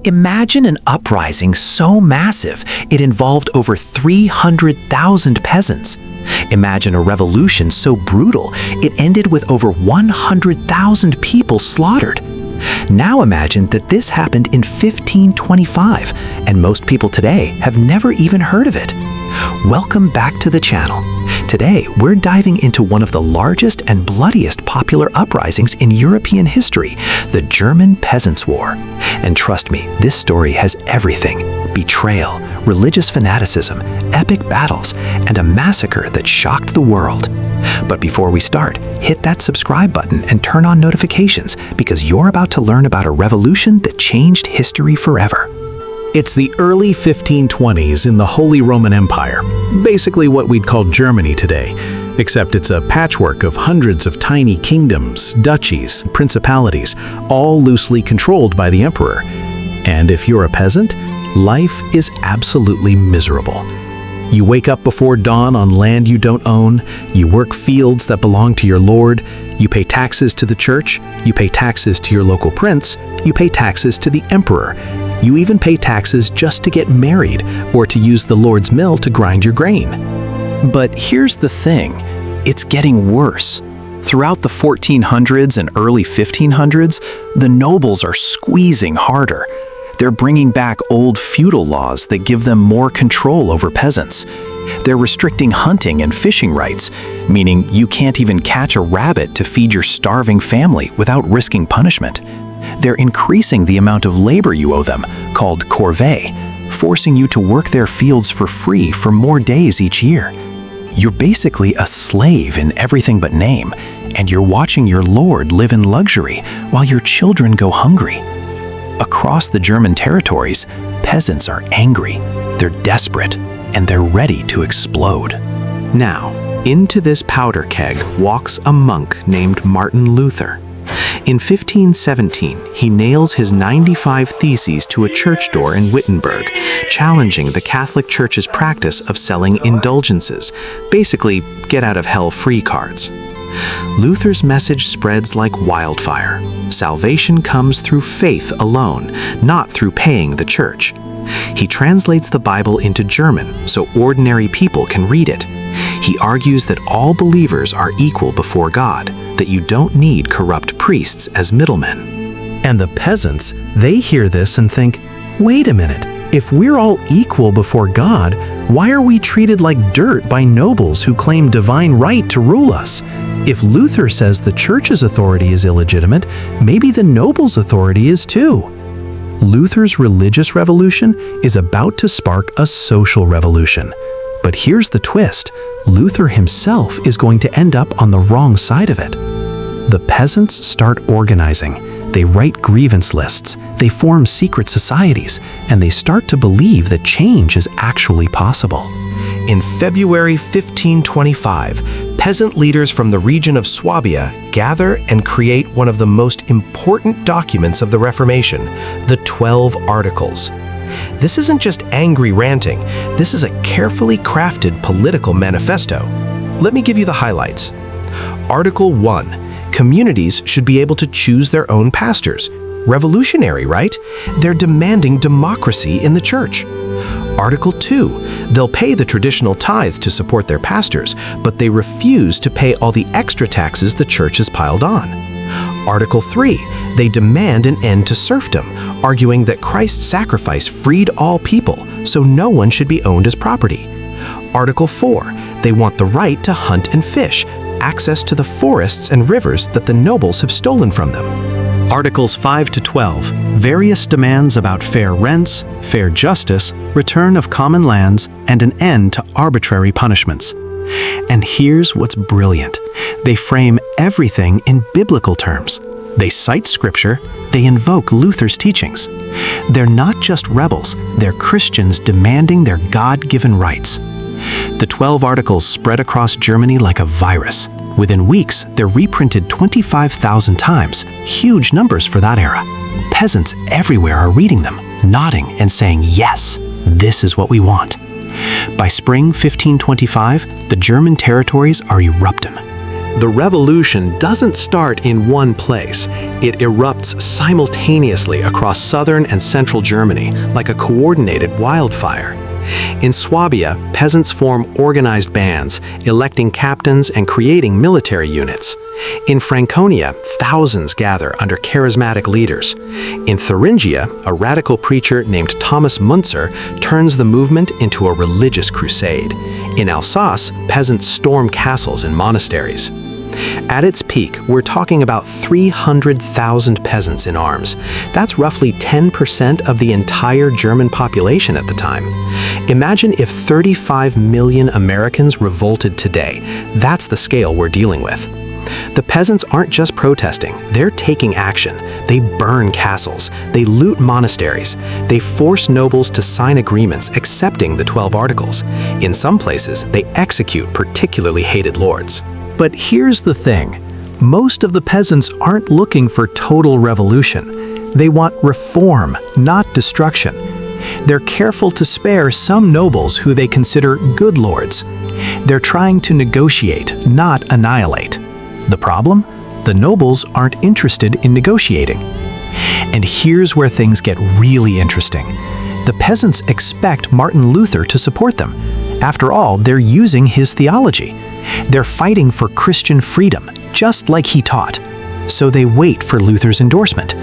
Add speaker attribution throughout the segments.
Speaker 1: Imagine an uprising so massive it involved over 300,000 peasants. Imagine a revolution so brutal it ended with over 100,000 people slaughtered. Now imagine that this happened in 1525, and most people today have never even heard of it. Welcome back to the channel. Today, we're diving into one of the largest and bloodiest popular uprisings in European history, the German Peasants' War. And trust me, this story has everything: betrayal, religious fanaticism, epic battles, and a massacre that shocked the world. But before we start, hit that subscribe button and turn on notifications because you're about to learn about a revolution that changed history forever.
Speaker 2: It's the early 1520s in the Holy Roman Empire, basically what we'd call Germany today, except it's a patchwork of hundreds of tiny kingdoms, duchies, principalities, all loosely controlled by the emperor. And if you're a peasant, life is absolutely miserable. You wake up before dawn on land you don't own, you work fields that belong to your lord, you pay taxes to the church, you pay taxes to your local prince, you pay taxes to the emperor. You even pay taxes just to get married or to use the Lord's mill to grind your grain. But here's the thing, it's getting worse. Throughout the 1400s and early 1500s, the nobles are squeezing harder. They're bringing back old feudal laws that give them more control over peasants. They're restricting hunting and fishing rights, meaning you can't even catch a rabbit to feed your starving family without risking punishment. They're increasing the amount of labor you owe them, called corvée, forcing you to work their fields for free for more days each year. You're basically a slave in everything but name, and you're watching your lord live in luxury while your children go hungry. Across the German territories, peasants are angry, they're desperate, and they're ready to explode. Now, into this powder keg walks a monk named Martin Luther. In 1517, he nails his 95 Theses to a church door in Wittenberg, challenging the Catholic Church's practice of selling indulgences, basically get-out-of-hell-free cards. Luther's message spreads like wildfire. Salvation comes through faith alone, not through paying the church. He translates the Bible into German so ordinary people can read it. He argues that all believers are equal before God, that you don't need corrupt priests as middlemen. And the peasants, they hear this and think, wait a minute, if we're all equal before God, why are we treated like dirt by nobles who claim divine right to rule us? If Luther says the church's authority is illegitimate, maybe the nobles' authority is too. Luther's religious revolution is about to spark a social revolution. But here's the twist, Luther himself is going to end up on the wrong side of it. The peasants start organizing, they write grievance lists, they form secret societies, and they start to believe that change is actually possible.
Speaker 3: In February 1525, peasant leaders from the region of Swabia gather and create one of the most important documents of the Reformation, the 12 Articles. This isn't just angry ranting, this is a carefully crafted political manifesto. Let me give you the highlights. Article 1. Communities should be able to choose their own pastors. Revolutionary, right? They're demanding democracy in the church. Article 2. They'll pay the traditional tithe to support their pastors, but they refuse to pay all the extra taxes the church has piled on. Article 3. They demand an end to serfdom, arguing that Christ's sacrifice freed all people, so no one should be owned as property. Article 4. They want the right to hunt and fish, access to the forests and rivers that the nobles have stolen from them.
Speaker 2: Articles 5 to 12, various demands about fair rents, fair justice, return of common lands, and an end to arbitrary punishments. And here's what's brilliant. They frame everything in biblical terms. They cite scripture, they invoke Luther's teachings. They're not just rebels, they're Christians demanding their God-given rights. The 12 Articles spread across Germany like a virus. Within weeks, they're reprinted 25,000 times, huge numbers for that era. Peasants everywhere are reading them, nodding and saying, yes, this is what we want. By spring 1525, the German territories are erupting.
Speaker 3: The revolution doesn't start in one place. It erupts simultaneously across southern and central Germany like a coordinated wildfire. In Swabia, peasants form organized bands, electing captains and creating military units. In Franconia, thousands gather under charismatic leaders. In Thuringia, a radical preacher named Thomas Müntzer turns the movement into a religious crusade. In Alsace, peasants storm castles and monasteries. At its peak, we're talking about 300,000 peasants in arms. That's roughly 10% of the entire German population at the time. Imagine if 35 million Americans revolted today. That's the scale we're dealing with. The peasants aren't just protesting, they're taking action. They burn castles, they loot monasteries, they force nobles to sign agreements accepting the 12 Articles. In some places, they execute particularly hated lords.
Speaker 2: But here's the thing. Most of the peasants aren't looking for total revolution. They want reform, not destruction. They're careful to spare some nobles who they consider good lords. They're trying to negotiate, not annihilate. The problem? The nobles aren't interested in negotiating. And here's where things get really interesting. The peasants expect Martin Luther to support them. After all, they're using his theology. They're fighting for Christian freedom, just like he taught. So they wait for Luther's endorsement.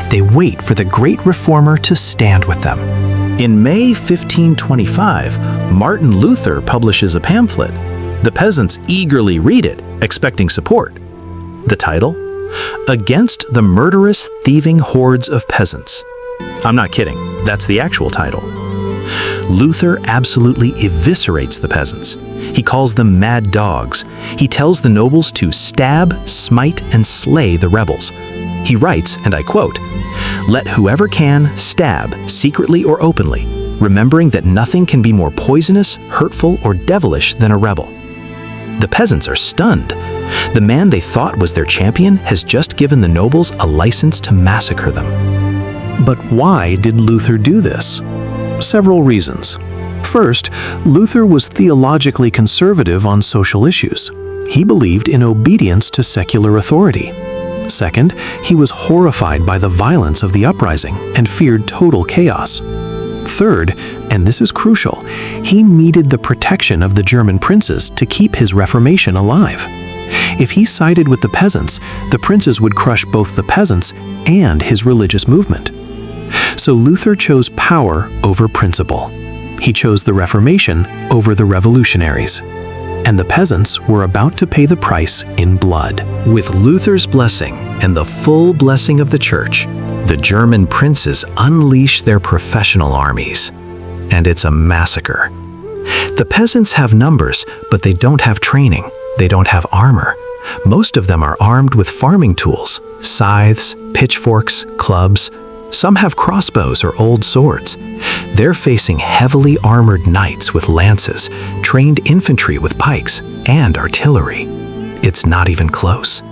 Speaker 2: They wait for the great reformer to stand with them.
Speaker 4: In May 1525, Martin Luther publishes a pamphlet. The peasants eagerly read it, expecting support. The title? Against the Murderous Thieving Hordes of Peasants. I'm not kidding, that's the actual title. Luther absolutely eviscerates the peasants. He calls them mad dogs. He tells the nobles to stab, smite, and slay the rebels. He writes, and I quote, "Let whoever can stab, secretly or openly, remembering that nothing can be more poisonous, hurtful, or devilish than a rebel." The peasants are stunned. The man they thought was their champion has just given the nobles a license to massacre them.
Speaker 2: But why did Luther do this? Several reasons. First, Luther was theologically conservative on social issues. He believed in obedience to secular authority. Second, he was horrified by the violence of the uprising and feared total chaos. Third, and this is crucial, he needed the protection of the German princes to keep his Reformation alive. If he sided with the peasants, the princes would crush both the peasants and his religious movement. So Luther chose power over principle. He chose the Reformation over the revolutionaries. And the peasants were about to pay the price in blood.
Speaker 1: With Luther's blessing and the full blessing of the church, the German princes unleash their professional armies. And it's a massacre. The peasants have numbers, but they don't have training. They don't have armor. Most of them are armed with farming tools, scythes, pitchforks, clubs. Some have crossbows or old swords. They're facing heavily armored knights with lances, trained infantry with pikes, and artillery. It's not even close.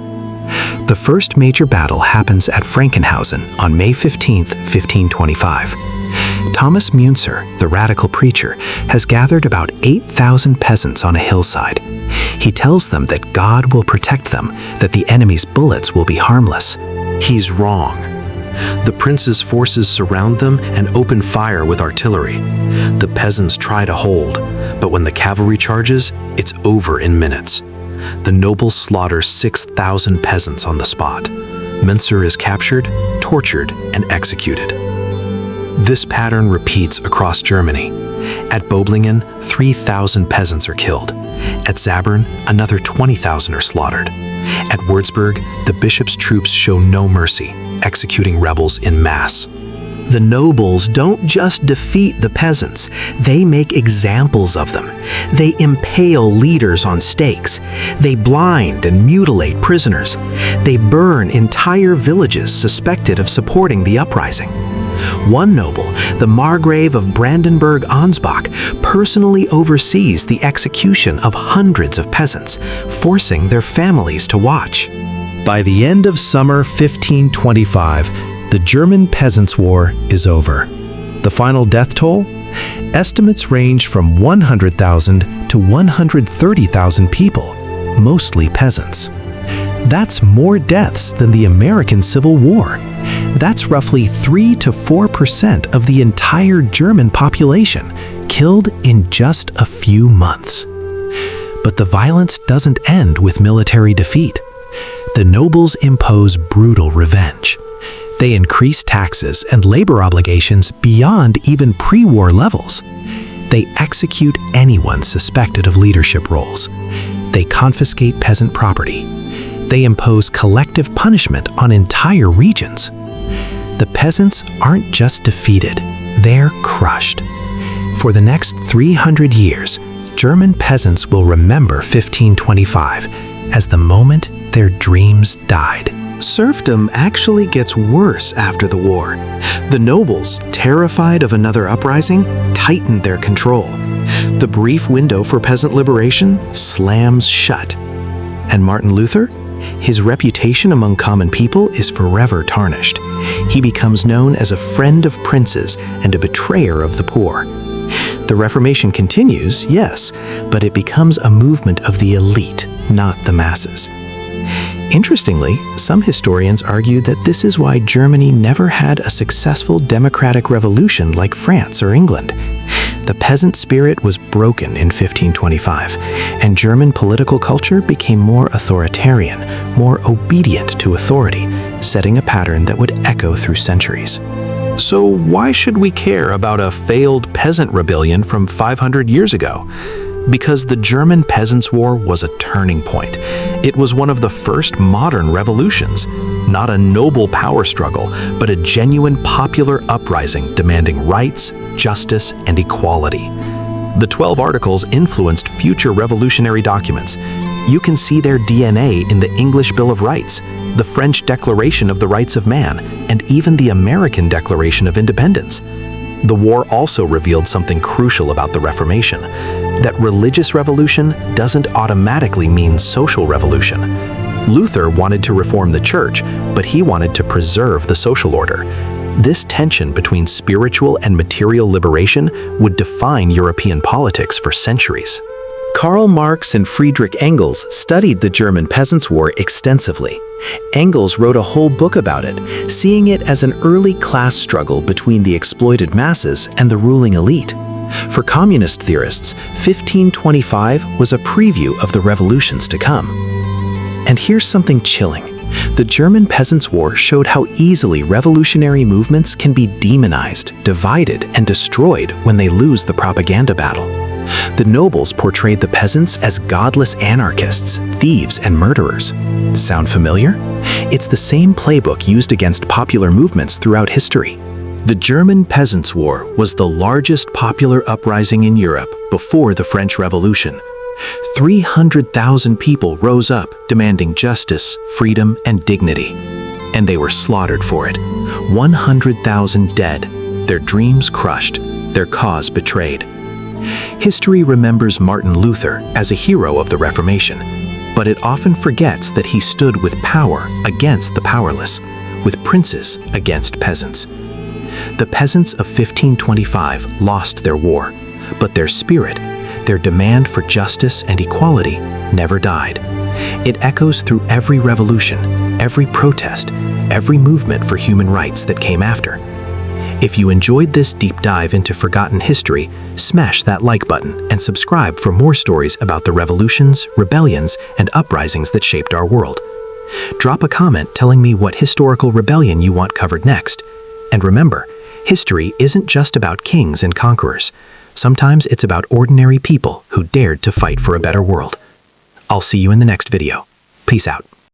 Speaker 1: The first major battle happens at Frankenhausen on May 15, 1525. Thomas Müntzer, the radical preacher, has gathered about 8,000 peasants on a hillside. He tells them that God will protect them, that the enemy's bullets will be harmless. He's wrong. The prince's forces surround them and open fire with artillery. The peasants try to hold, but when the cavalry charges, it's over in minutes. The nobles slaughter 6,000 peasants on the spot. Müntzer is captured, tortured, and executed. This pattern repeats across Germany. At Böblingen, 3,000 peasants are killed. At Zabern, another 20,000 are slaughtered. At Würzburg, the bishop's troops show no mercy, executing rebels in mass. The nobles don't just defeat the peasants, they make examples of them. They impale leaders on stakes. They blind and mutilate prisoners. They burn entire villages suspected of supporting the uprising. One noble, the Margrave of Brandenburg-Ansbach, personally oversees the execution of hundreds of peasants, forcing their families to watch. By the end of summer 1525, the German Peasants' War is over. The final death toll? Estimates range from 100,000 to 130,000 people, mostly peasants.
Speaker 2: That's more deaths than the American Civil War. That's roughly 3 to 4% of the entire German population, killed in just a few months. But the violence doesn't end with military defeat. The nobles impose brutal revenge. They increase taxes and labor obligations beyond even pre-war levels. They execute anyone suspected of leadership roles. They confiscate peasant property. They impose collective punishment on entire regions. The peasants aren't just defeated, they're crushed. For the next 300 years, German peasants will remember 1525 as the moment their dreams died. Serfdom actually gets worse after the war. The nobles, terrified of another uprising, tightened their control. The brief window for peasant liberation slams shut. And Martin Luther? His reputation among common people is forever tarnished. He becomes known as a friend of princes and a betrayer of the poor. The Reformation continues, yes, but it becomes a movement of the elite, not the masses. Interestingly, some historians argue that this is why Germany never had a successful democratic revolution like France or England. The peasant spirit was broken in 1525, and German political culture became more authoritarian, more obedient to authority, setting a pattern that would echo through centuries. So why should we care about a failed peasant rebellion from 500 years ago? Because the German Peasants' War was a turning point. It was one of the first modern revolutions. Not a noble power struggle, but a genuine popular uprising demanding rights, justice, and equality. The 12 articles influenced future revolutionary documents. You can see their DNA in the English Bill of Rights, the French Declaration of the Rights of Man, and even the American Declaration of Independence. The war also revealed something crucial about the Reformation, that religious revolution doesn't automatically mean social revolution. Luther wanted to reform the church, but he wanted to preserve the social order. This tension between spiritual and material liberation would define European politics for centuries.
Speaker 1: Karl Marx and Friedrich Engels studied the German Peasants' War extensively. Engels wrote a whole book about it, seeing it as an early class struggle between the exploited masses and the ruling elite. For communist theorists, 1525 was a preview of the revolutions to come. And here's something chilling. The German Peasants' War showed how easily revolutionary movements can be demonized, divided, and destroyed when they lose the propaganda battle. The nobles portrayed the peasants as godless anarchists, thieves, and murderers. Sound familiar? It's the same playbook used against popular movements throughout history. The German Peasants' War was the largest popular uprising in Europe before the French Revolution. 300,000 people rose up demanding justice, freedom, and dignity. And they were slaughtered for it. 100,000 dead, their dreams crushed, their cause betrayed. History remembers Martin Luther as a hero of the Reformation, but it often forgets that he stood with power against the powerless, with princes against peasants. The peasants of 1525 lost their war, but their spirit, their demand for justice and equality, never died. It echoes through every revolution, every protest, every movement for human rights that came after. If you enjoyed this deep dive into forgotten history, smash that like button and subscribe for more stories about the revolutions, rebellions, and uprisings that shaped our world. Drop a comment telling me what historical rebellion you want covered next. And remember, history isn't just about kings and conquerors. Sometimes it's about ordinary people who dared to fight for a better world. I'll see you in the next video. Peace out.